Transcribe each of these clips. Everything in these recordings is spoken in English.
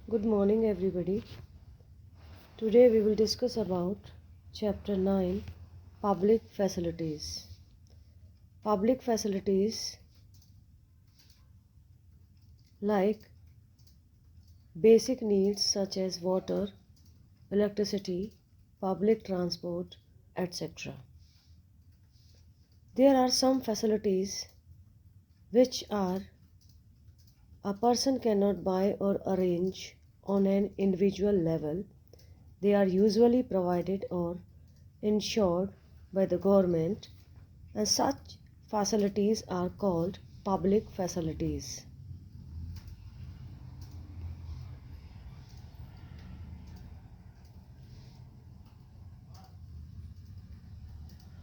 Good morning, everybody. Today we will discuss about Chapter 9, Public Facilities. Public facilities like basic needs such as water, electricity, public transport, etc. There are some facilities which are a person cannot buy or arrange on an individual level. They are usually provided or insured by the government, and such facilities are called public facilities.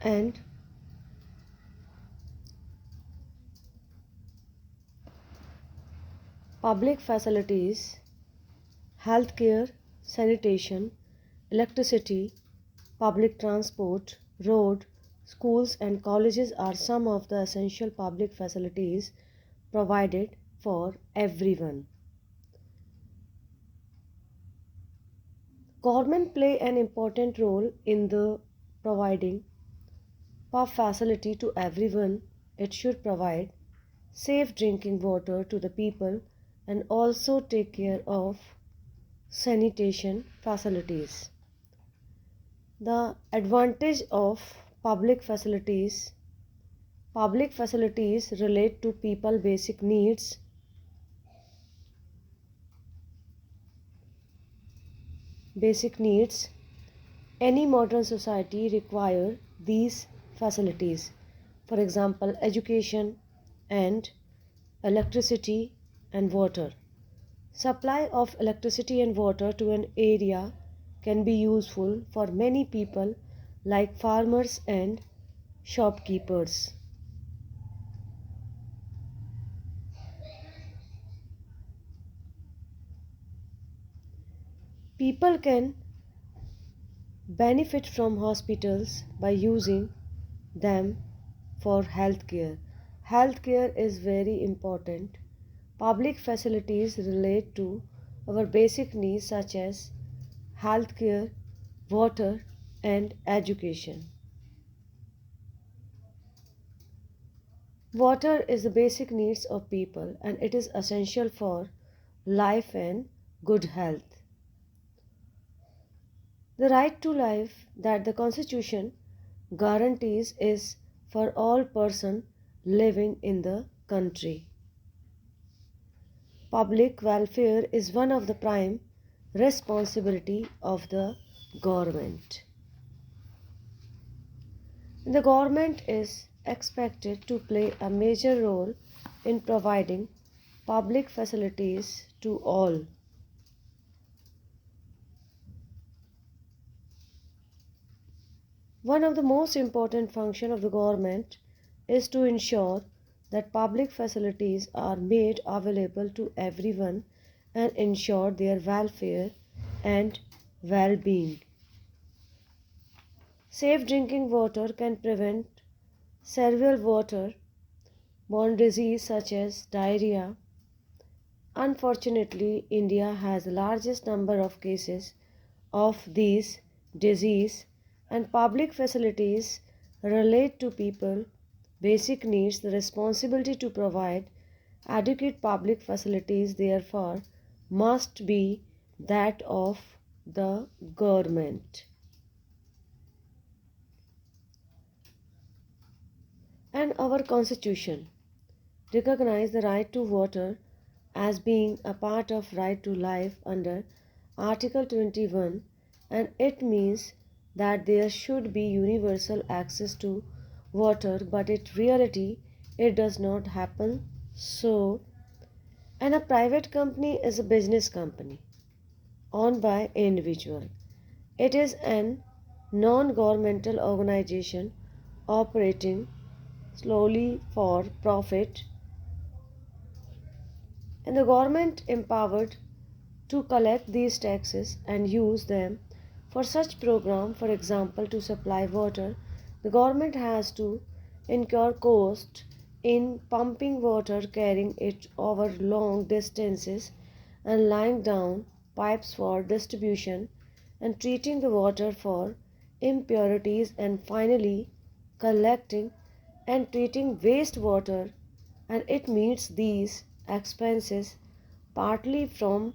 And public facilities, healthcare, sanitation, electricity, public transport, road, schools and colleges are some of the essential public facilities provided for everyone. Government play an important role in the providing pub facility to everyone. It should provide safe drinking water to the people and also take care of sanitation facilities. The advantage of public facilities relate to people basic needs. Any modern society require these facilities. For example, education and electricity and water. Supply of electricity and water to an area can be useful for many people like farmers and shopkeepers. People can benefit from hospitals by using them for healthcare. Healthcare is very important. Public facilities relate to our basic needs such as healthcare, water, and education. Water is the basic needs of people and it is essential for life and good health. The right to life that the Constitution guarantees is for all persons living in the country. Public welfare is one of the prime responsibility of the government. The government is expected to play a major role in providing public facilities to all. One of the most important functions of the government is to ensure that public facilities are made available to everyone and ensure their welfare and well-being. Safe drinking water can prevent several water-borne diseases such as diarrhea. Unfortunately, India has the largest number of cases of these diseases, and public facilities relate to people basic needs. The responsibility to provide adequate public facilities therefore must be that of the government. And our constitution recognize the right to water as being a part of right to life under Article 21, and it means that there should be universal access to water, but in reality it does not happen so. And a private company is a business company owned by individual. It is an non-governmental organization operating solely for profit, and the government empowered to collect these taxes and use them for such program. For example, to supply water, the government has to incur cost in pumping water, carrying it over long distances and laying down pipes for distribution, and treating the water for impurities, and finally collecting and treating wastewater, and it meets these expenses partly from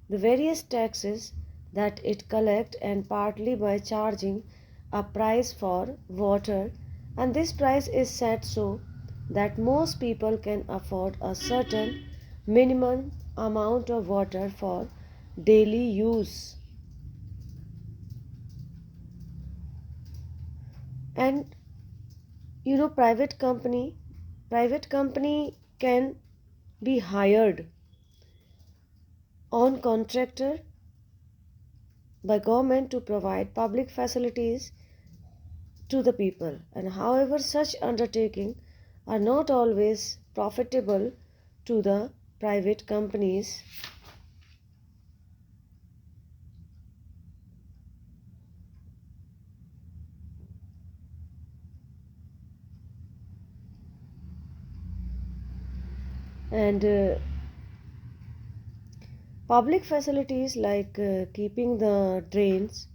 the various taxes that it collects and partly by charging a price for water, and this price is set so that most people can afford a certain minimum amount of water for daily use. And private company can be hired on contractor by government to provide public facilities to the people, and however such undertakings are not always profitable to the private companies. And public facilities like keeping the drains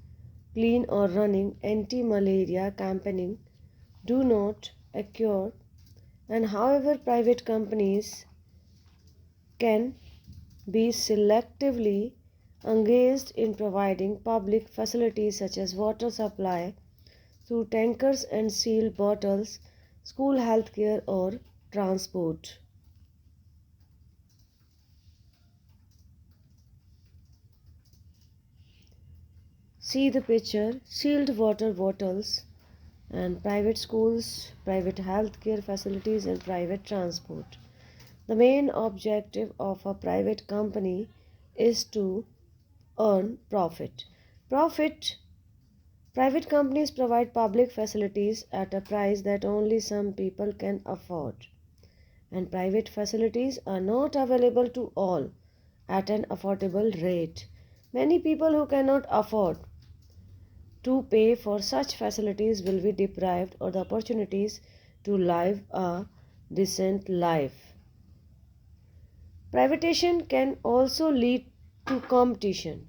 clean or running anti-malaria campaigning do not occur, and however private companies can be selectively engaged in providing public facilities such as water supply through tankers and sealed bottles, school health care, or transport. See the picture: sealed water bottles and private schools, private healthcare facilities, and private transport. The main objective of a private company is to earn profit. Profit Private companies provide public facilities at a price that only some people can afford, and private facilities are not available to all at an affordable rate. Many people who cannot afford to pay for such facilities will be deprived of the opportunities to live a decent life. Privatization can also lead to competition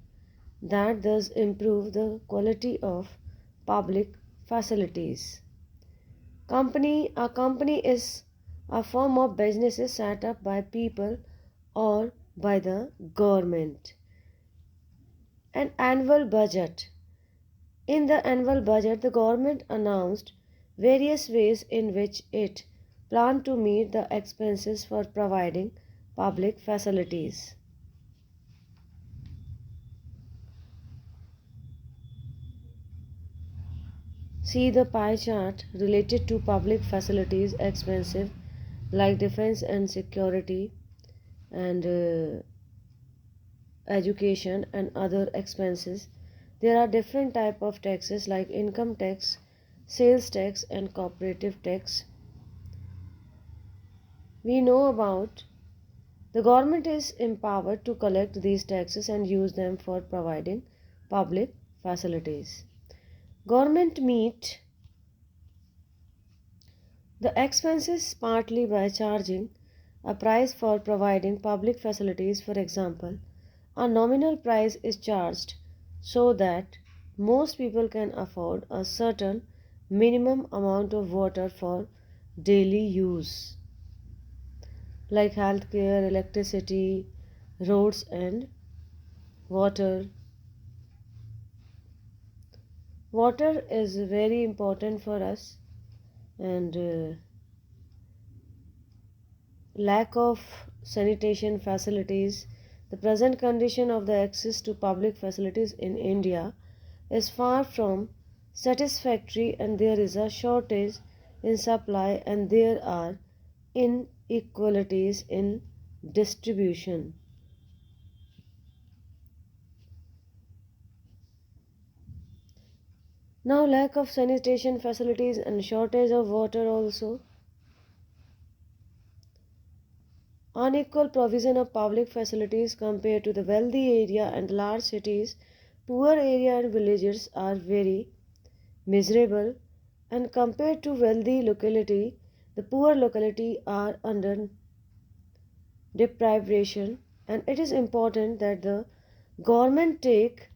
that does improve the quality of public facilities. A company is a form of business set up by people or by the government. An annual budget. In the annual budget, the government announced various ways in which it planned to meet the expenses for providing public facilities. See the pie chart related to public facilities expensive like defense and security and education and other expenses. There are different type of taxes like income tax, sales tax, and cooperative tax. We know about the government is empowered to collect these taxes and use them for providing public facilities. Government meet the expenses partly by charging a price for providing public facilities. For example, a nominal price is charged so that most people can afford a certain minimum amount of water for daily use, like healthcare, electricity, roads, and water. Water is very important for us, and lack of sanitation facilities. The present condition of the access to public facilities in India is far from satisfactory, and there is a shortage in supply and there are inequalities in distribution. Now, lack of sanitation facilities and shortage of water also. Unequal provision of public facilities compared to the wealthy area and large cities. Poor area and villages are very miserable, and compared to wealthy locality, the poor locality are under deprivation, and it is important that the Government take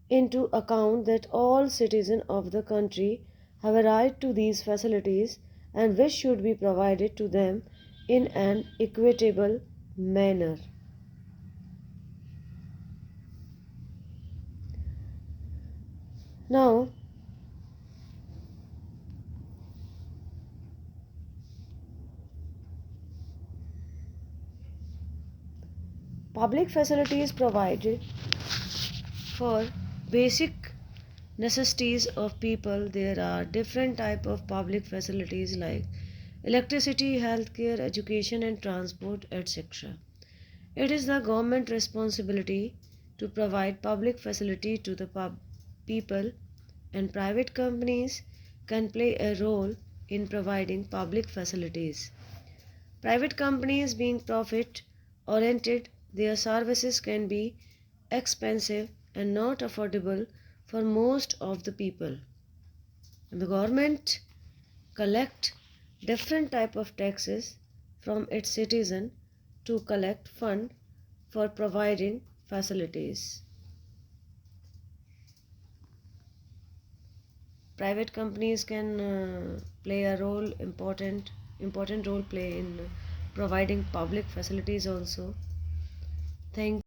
into account that all citizens of the country have a right to these facilities and which should be provided to them in an equitable manner. Now, public facilities provided for basic necessities of people. There are different type of public facilities like electricity, healthcare, education and transport, etc. It is the government responsibility to provide public facility to the people, and private companies can play a role in providing public facilities. Private companies being profit oriented, their services can be expensive and not affordable for most of the people. And the government collect different type of taxes from its citizen to collect fund for providing facilities. Private companies can play a role important role play in providing public facilities also. Thank